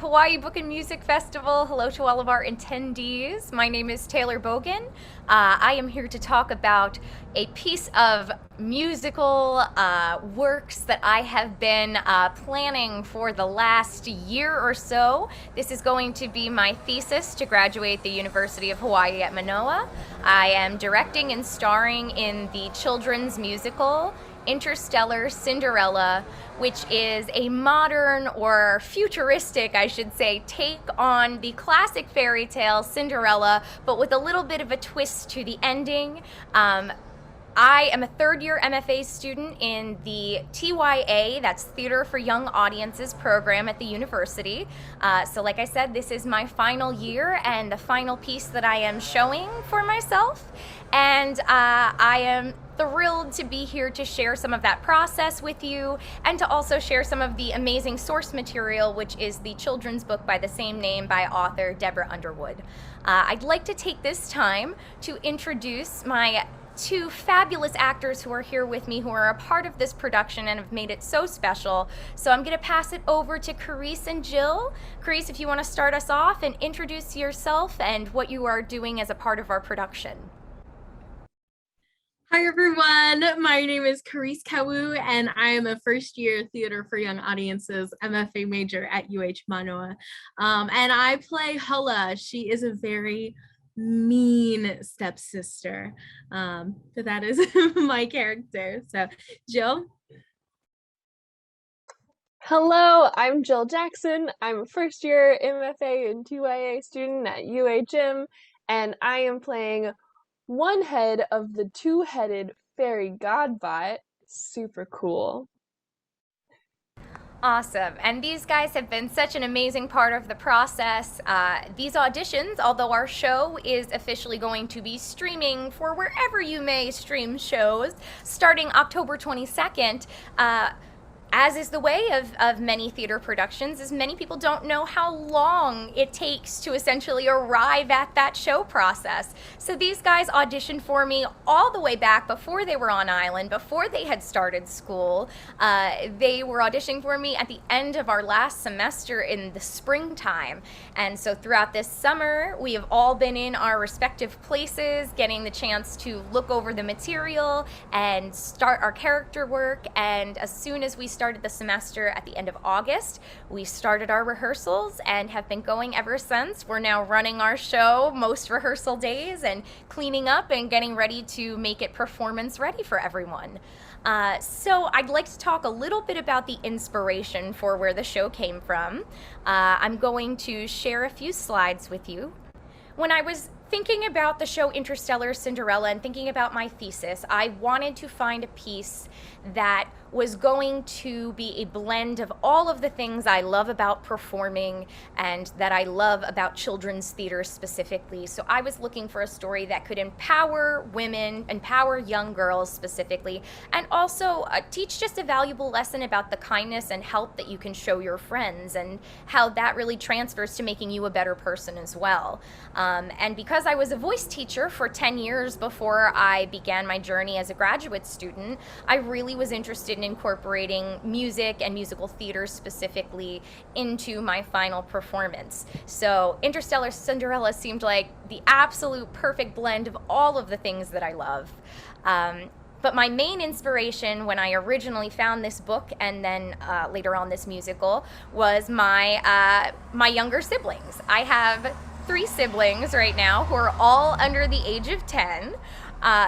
Hawaii Book and Music Festival. Hello to all of our attendees. My name is Taylor Bogan. I am here to talk about a piece of musical works that I have been planning for the last year or so. This is going to be my thesis to graduate the University of Hawai at Manoa. I am directing and starring in the children's musical Interstellar Cinderella, which is a modern or futuristic, I should say, take on the classic fairy tale Cinderella, but with a little bit of a twist to the ending. I am a third-year MFA student in the TYA, that's Theater for Young Audiences program at the university. So like I said, this is my final year and the final piece that I am showing for myself. And I am thrilled to be here to share some of that process with you and to also share some of the amazing source material, which is the children's book by the same name by author Deborah Underwood. I'd like to take this time to introduce my two fabulous actors who are here with me, who are a part of this production and have made it so special. So I'm going to pass it over to Karese and Jill. Karese, if you want to start us off and introduce yourself and what you are doing as a part of our production. Hi everyone, my name is Karese Kaw-uh and I am a first year Theater for Young Audiences MFA major at UH Mānoa. And I play Hulla. She is a very mean stepsister, but that is my character. So Jill? Hello, I'm Jill Jackson. I'm a first year MFA and 2IA student at UHM, and I am playing one head of the two-headed fairy godbot. Super cool. Awesome. And these guys have been such an amazing part of the process. These auditions, although our show is officially going to be streaming for wherever you may stream shows, starting October 22nd, as is the way of many theater productions, is many people don't know how long it takes to essentially arrive at that show process. So these guys auditioned for me all the way back before they were on island, before they had started school. They were auditioning for me at the end of our last semester in the springtime. And so throughout this summer, we have all been in our respective places, getting the chance to look over the material and start our character work. And as soon as we started the semester at the end of August, we started our rehearsals and have been going ever since. We're now running our show most rehearsal days and cleaning up and getting ready to make it performance ready for everyone. So I'd like to talk a little bit about the inspiration for where the show came from. I'm going to share a few slides with you. When I was thinking about the show Interstellar Cinderella and thinking about my thesis, I wanted to find a piece that was going to be a blend of all of the things I love about performing and that I love about children's theater specifically. So I was looking for a story that could empower women, empower young girls specifically, and also teach just a valuable lesson about the kindness and help that you can show your friends and how that really transfers to making you a better person as well. And because I was a voice teacher for 10 years before I began my journey as a graduate student, I really was interested in incorporating music and musical theater specifically into my final performance. So Interstellar Cinderella seemed like the absolute perfect blend of all of the things that I love. But my main inspiration when I originally found this book and then later on this musical was my younger siblings. I have 3 siblings right now who are all under the age of 10.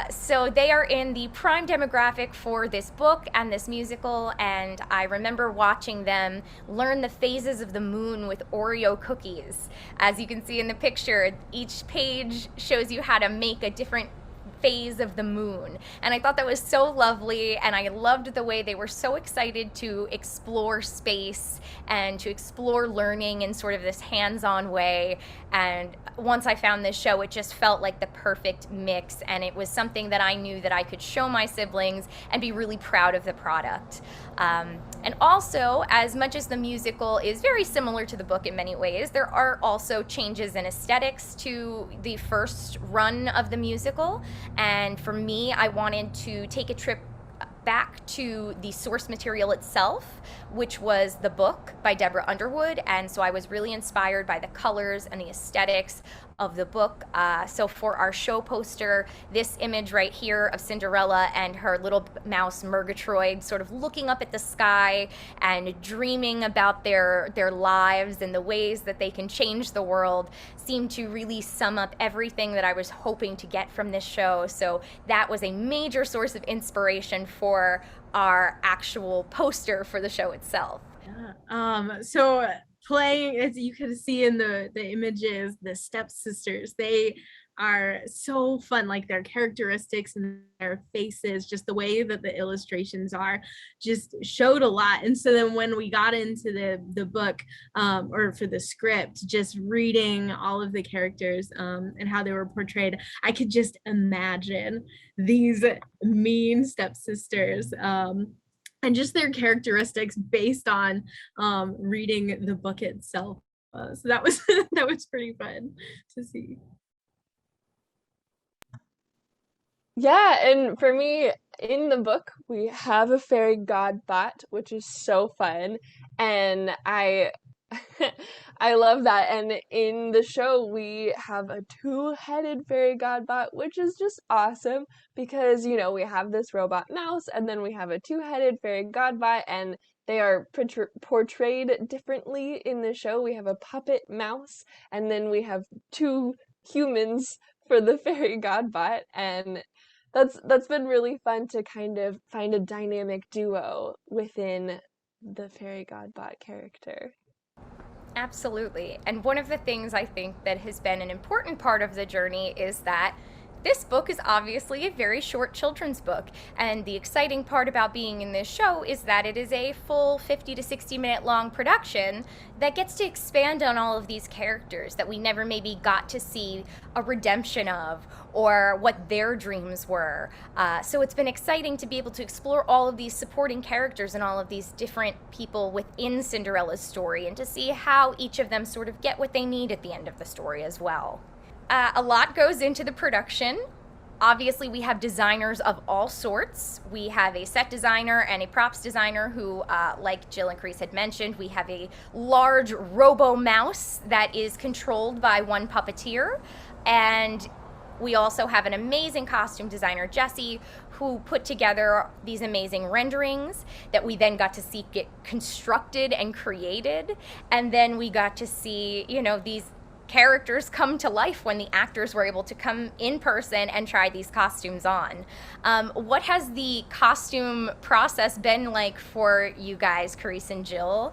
So they are in the prime demographic for this book and this musical, and I remember watching them learn the phases of the moon with Oreo cookies. As you can see in the picture, each page shows you how to make a different phase of the moon, and I thought that was so lovely, and I loved the way they were so excited to explore space and to explore learning in sort of this hands-on way. And once I found this show, it just felt like the perfect mix, and it was something that I knew that I could show my siblings and be really proud of the product. And also, as much as the musical is very similar to the book in many ways, there are also changes in aesthetics to the first run of the musical. And for me, I wanted to take a trip back to the source material itself, which was the book by Deborah Underwood, and so I was really inspired by the colors and the aesthetics of the book. So for our show poster, this image right here of Cinderella and her little mouse Murgatroyd sort of looking up at the sky and dreaming about their lives and the ways that they can change the world seemed to really sum up everything that I was hoping to get from this show. So that was a major source of inspiration for our actual poster for the show itself. Yeah. So playing, as you can see in the images, the stepsisters, they are so fun. Like their characteristics and their faces, just the way that the illustrations are, just showed a lot. And so then when we got into the book, or for the script, just reading all of the characters and how they were portrayed, I could just imagine these mean stepsisters. And just their characteristics based on reading the book itself. So that was that was pretty fun to see. Yeah, and for me, in the book, we have a fairy god bot, which is so fun, and I I love that. And in the show, we have a two-headed fairy god bot, which is just awesome because, you know, we have this robot mouse and then we have a two-headed fairy god bot, and they are portrayed differently in the show. We have a puppet mouse and then we have two humans for the fairy god bot, and that's been really fun to kind of find a dynamic duo within the fairy god bot character. Absolutely. And one of the things I think that has been an important part of the journey is that this book is obviously a very short children's book. And the exciting part about being in this show is that it is a full 50 to 60 minute long production that gets to expand on all of these characters that we never maybe got to see a redemption of or what their dreams were. So it's been exciting to be able to explore all of these supporting characters and all of these different people within Cinderella's story and to see how each of them sort of get what they need at the end of the story as well. A lot goes into the production. Obviously, we have designers of all sorts. We have a set designer and a props designer who, like Jill and Karese had mentioned, we have a large robo mouse that is controlled by one puppeteer. And we also have an amazing costume designer, Jessie, who put together these amazing renderings that we then got to see get constructed and created. And then we got to see, you know, these characters come to life when the actors were able to come in person and try these costumes on. What has the costume process been like for you guys, Karese and Jill?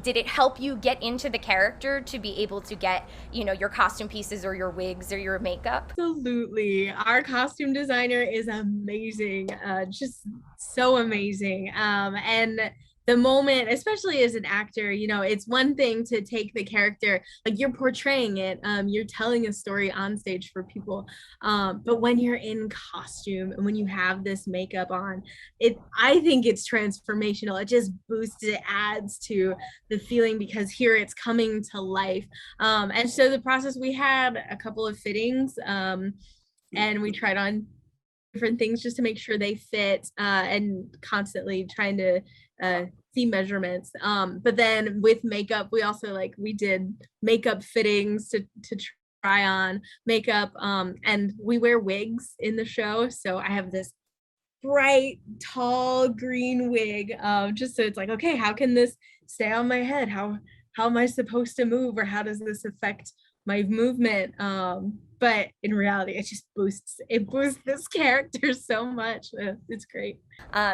Did it help you get into the character to be able to get, you know, your costume pieces or your wigs or your makeup? Absolutely. Our costume designer is amazing, just so amazing. And the moment, especially as an actor, you know, it's one thing to take the character, like you're portraying it, you're telling a story on stage for people. But when you're in costume and when you have this makeup on, I think it's transformational. It just boosts, it adds to the feeling because here it's coming to life. And so the process, we had a couple of fittings and we tried on different things just to make sure they fit and constantly trying to see measurements. But then with makeup, we also we did makeup fittings to try on makeup, and we wear wigs in the show. So I have this bright, tall green wig, just so it's like, okay, how can this stay on my head? How am I supposed to move, or how does this affect my movement? But in reality, it just boosts this character so much. It's great.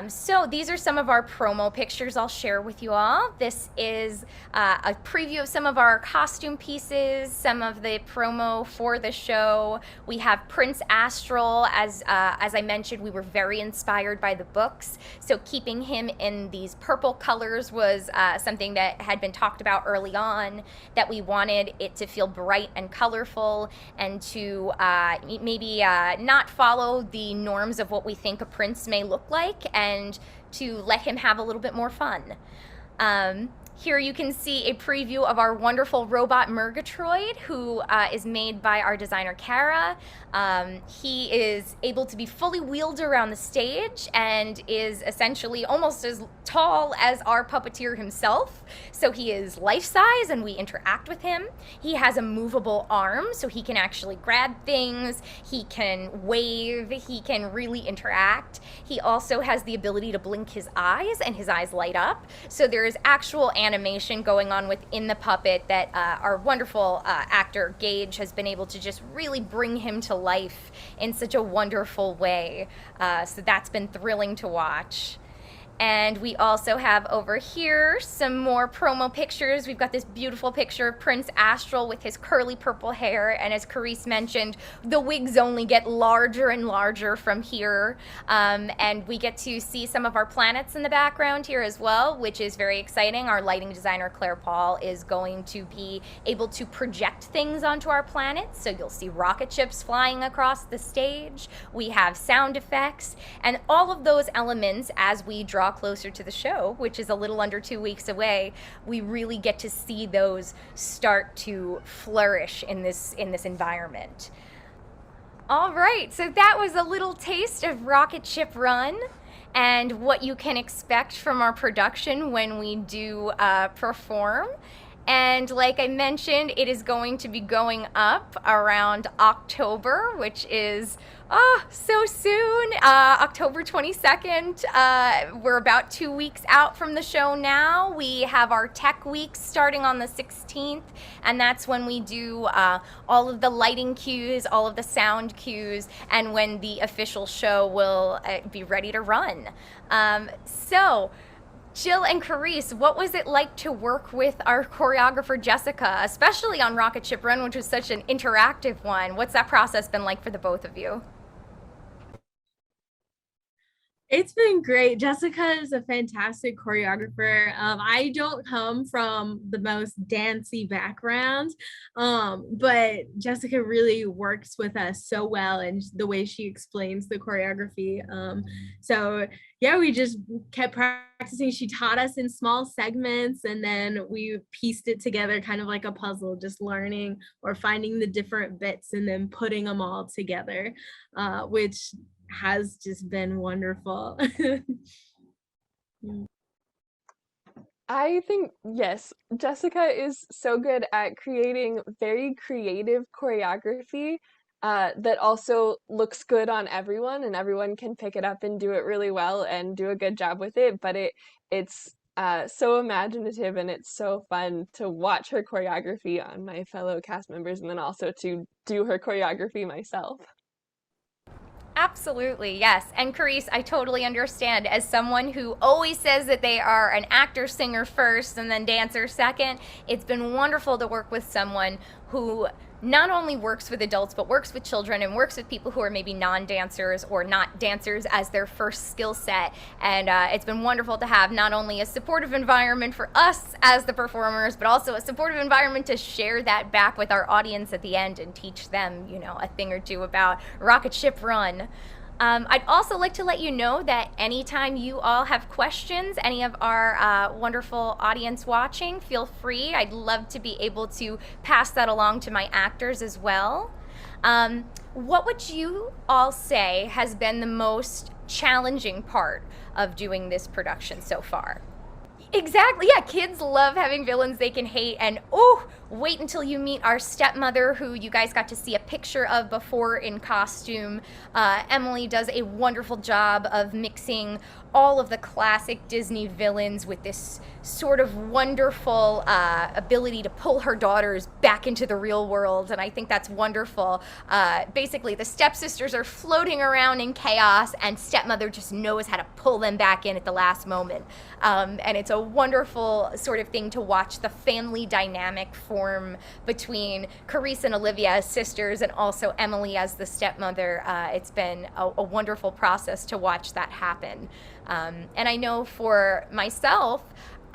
So these are some of our promo pictures I'll share with you all. This is a preview of some of our costume pieces, some of the promo for the show. We have Prince Astral. As I mentioned, we were very inspired by the books. So keeping him in these purple colors was something that had been talked about early on, that we wanted it to feel bright and colorful and to maybe not follow the norms of what we think a prince may look like, and to let him have a little bit more fun. Here you can see a preview of our wonderful robot Murgatroyd, who is made by our designer Kara. He is able to be fully wheeled around the stage and is essentially almost as tall as our puppeteer himself. So he is life-size and we interact with him. He has a movable arm, so he can actually grab things, he can wave, he can really interact. He also has the ability to blink his eyes and his eyes light up. So there is actual animation going on within the puppet that our wonderful actor Gage has been able to just really bring him to life in such a wonderful way. So that's been thrilling to watch. And we also have over here some more promo pictures. We've got this beautiful picture of Prince Astral with his curly purple hair. And as Karese mentioned, the wigs only get larger and larger from here. And we get to see some of our planets in the background here as well, which is very exciting. Our lighting designer, Claire Paul, is going to be able to project things onto our planets. So you'll see rocket ships flying across the stage. We have sound effects. And all of those elements, as we draw closer to the show, which is a little under 2 weeks away, we really get to see those start to flourish in this environment. All right, so that was a little taste of Rocket Ship Run and what you can expect from our production when we do perform. And like I mentioned, it is going to be going up around October, which is so soon, October 22nd. We're about 2 weeks out from the show now. We have our tech week starting on the 16th, and that's when we do all of the lighting cues, all of the sound cues, and when the official show will be ready to run. So Jill and Karese, what was it like to work with our choreographer Jessica, especially on Rocket Ship Run, which was such an interactive one? What's that process been like for the both of you? It's been great. Jessica is a fantastic choreographer. I don't come from the most dancey background, but Jessica really works with us so well, and the way she explains the choreography. So yeah, we just kept practicing. She taught us in small segments, and then we pieced it together kind of like a puzzle, just learning or finding the different bits and then putting them all together, which has just been wonderful. I think, yes, Jessica is so good at creating very creative choreography that also looks good on everyone, and everyone can pick it up and do it really well and do a good job with it. But it's so imaginative, and it's so fun to watch her choreography on my fellow cast members, and then also to do her choreography myself. Absolutely, yes. And Karese, I totally understand. As someone who always says that they are an actor, singer first and then dancer second, it's been wonderful to work with someone who not only works with adults, but works with children and works with people who are maybe non-dancers or not dancers as their first skill set. And it's been wonderful to have not only a supportive environment for us as the performers, but also a supportive environment to share that back with our audience at the end and teach them, you know, a thing or two about Rocket Ship Run. I'd also like to let you know that anytime you all have questions, any of our wonderful audience watching, feel free. I'd love to be able to pass that along to my actors as well. What would you all say has been the most challenging part of doing this production so far? Exactly, yeah, kids love having villains they can hate, and oh, wait until you meet our stepmother, who you guys got to see a picture of before in costume. Emily does a wonderful job of mixing all of the classic Disney villains with this sort of wonderful ability to pull her daughters back into the real world, and I think that's wonderful. Basically, the stepsisters are floating around in chaos, and stepmother just knows how to pull them back in at the last moment. And it's a wonderful sort of thing to watch the family dynamic form between Karese and Olivia as sisters and also Emily as the stepmother. It's been a wonderful process to watch that happen. And I know for myself,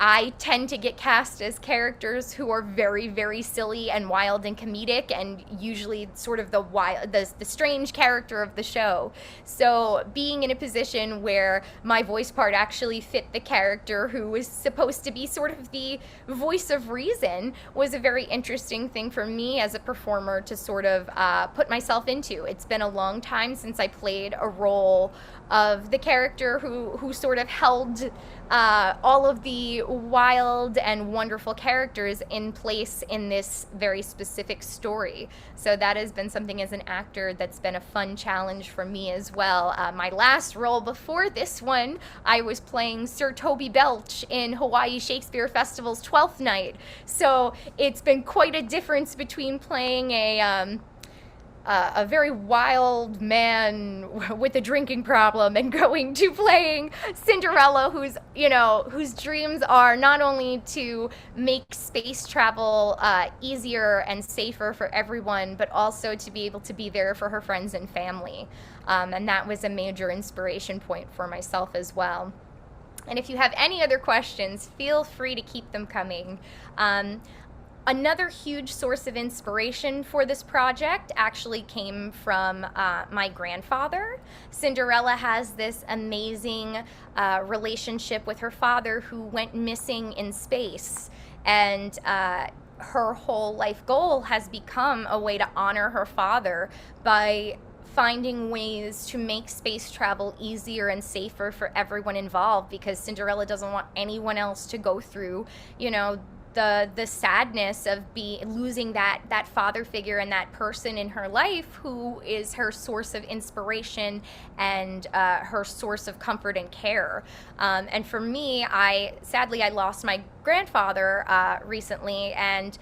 I tend to get cast as characters who are very, very silly and wild and comedic, and usually sort of the strange character of the show. So being in a position where my voice part actually fit the character who was supposed to be sort of the voice of reason was a very interesting thing for me as a performer to sort of put myself into. It's been a long time since I played a role of the character who sort of held all of the wild and wonderful characters in place in this very specific story. So that has been something as an actor that's been a fun challenge for me as well. My last role before this one, I was playing Sir Toby Belch in Hawaii Shakespeare Festival's 12th night. So it's been quite a difference between playing a very wild man with a drinking problem and going to playing Cinderella, whose dreams are not only to make space travel easier and safer for everyone, but also to be able to be there for her friends and family. And that was a major inspiration point for myself as well. And if you have any other questions, feel free to keep them coming. Another huge source of inspiration for this project actually came from my grandfather. Cinderella has this amazing relationship with her father who went missing in space, and her whole life goal has become a way to honor her father by finding ways to make space travel easier and safer for everyone involved, because Cinderella doesn't want anyone else to go through, the sadness of losing that father figure and that person in her life who is her source of inspiration and her source of comfort and care. And for me, sadly I lost my grandfather recently, and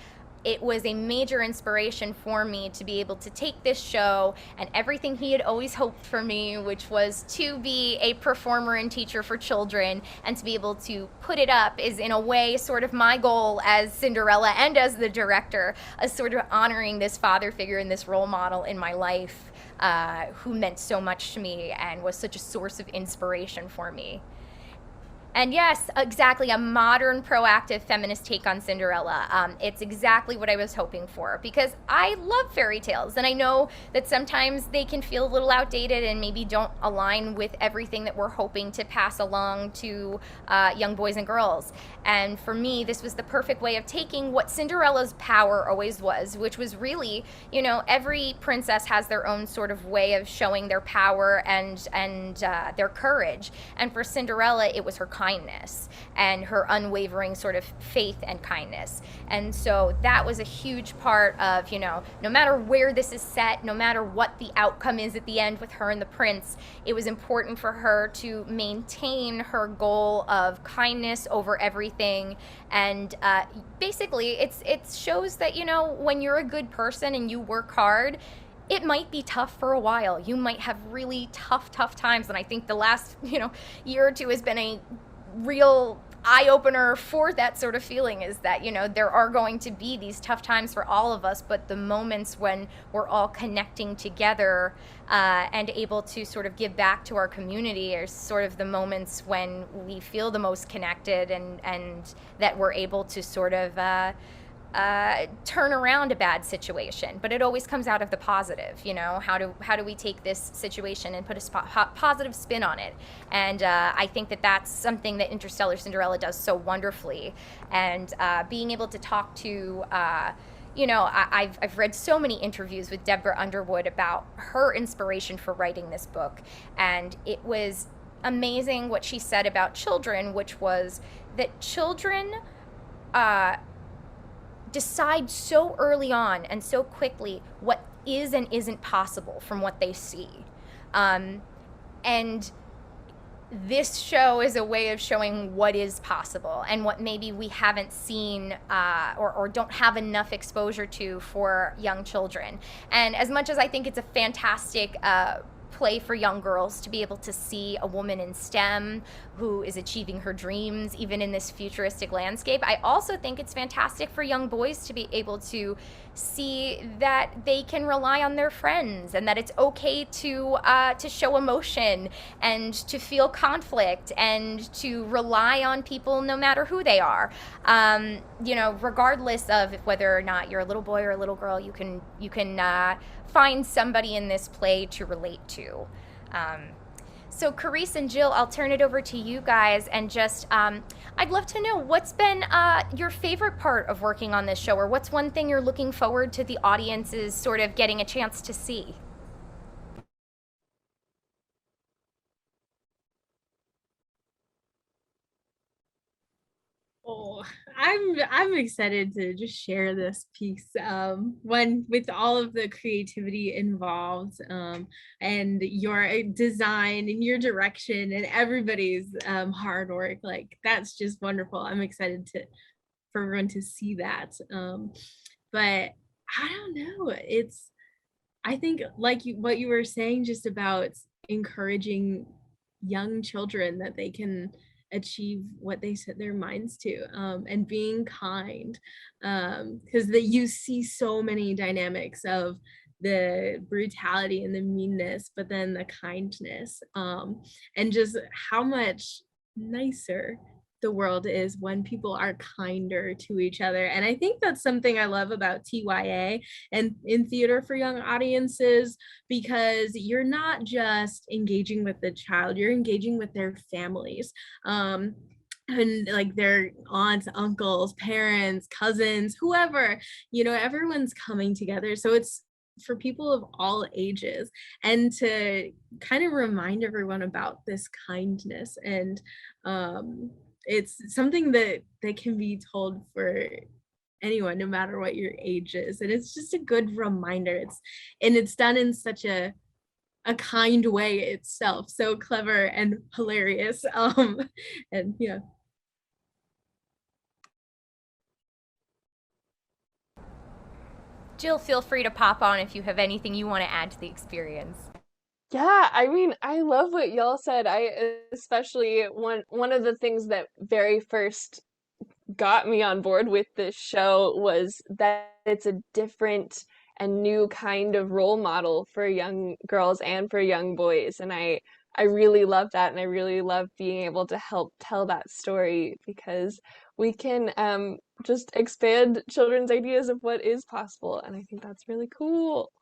it was a major inspiration for me to be able to take this show and everything he had always hoped for me, which was to be a performer and teacher for children, and to be able to put it up is in a way sort of my goal as Cinderella and as the director, as sort of honoring this father figure and this role model in my life who meant so much to me and was such a source of inspiration for me. And yes, exactly, a modern, proactive feminist take on Cinderella. It's exactly what I was hoping for, because I love fairy tales, and I know that sometimes they can feel a little outdated and maybe don't align with everything that we're hoping to pass along to young boys and girls. And for me, this was the perfect way of taking what Cinderella's power always was, which was really, every princess has their own sort of way of showing their power and their courage. And for Cinderella, it was her kindness and her unwavering sort of faith and kindness. And so that was a huge part of, no matter where this is set, no matter what the outcome is at the end with her and the prince, it was important for her to maintain her goal of kindness over everything. And basically it shows that, when you're a good person and you work hard, it might be tough for a while. You might have really tough times. And I think the last, year or two has been a real eye-opener for that sort of feeling, is that, there are going to be these tough times for all of us, but the moments when we're all connecting together and able to sort of give back to our community are sort of the moments when we feel the most connected and that we're able to sort of turn around a bad situation. But it always comes out of the positive. How do we take this situation and put a positive spin on it? And I think that that's something that Interstellar Cinderella does so wonderfully. And being able to talk to I've read so many interviews with Deborah Underwood about her inspiration for writing this book, and it was amazing what she said about children, which was that children decide so early on and so quickly what is and isn't possible from what they see. And this show is a way of showing what is possible and what maybe we haven't seen or don't have enough exposure to for young children. And as much as I think it's a fantastic play for young girls to be able to see a woman in STEM who is achieving her dreams even in this futuristic landscape, I also think it's fantastic for young boys to be able to see that they can rely on their friends and that it's okay to show emotion and to feel conflict and to rely on people no matter who they are. Regardless of whether or not you're a little boy or a little girl, you can find somebody in this play to relate to. So, Karese and Jill, I'll turn it over to you guys, and just I'd love to know what's been your favorite part of working on this show, or what's one thing you're looking forward to the audiences sort of getting a chance to see. Oh, I'm excited to just share this piece. One with all of the creativity involved, and your design and your direction and everybody's hard work. Like that's just wonderful. I'm excited for everyone to see that. But I don't know. I think like what you were saying just about encouraging young children that they can achieve what they set their minds to, and being kind, because that you see so many dynamics of the brutality and the meanness, but then the kindness, and just how much nicer the world is when people are kinder to each other. And I think that's something I love about TYA and in theater for young audiences, because you're not just engaging with the child, you're engaging with their families. And like their aunts, uncles, parents, cousins, whoever, everyone's coming together. So it's for people of all ages, and to kind of remind everyone about this kindness. And it's something that can be told for anyone, no matter what your age is. And it's just a good reminder. It's done in such a kind way itself, so clever and hilarious. And yeah. Jill, feel free to pop on if you have anything you want to add to the experience. Yeah, I mean, I love what y'all said. I especially one of the things that very first got me on board with this show was that it's a different and new kind of role model for young girls and for young boys. And I really love that, and I really love being able to help tell that story, because we can just expand children's ideas of what is possible, and I think that's really cool.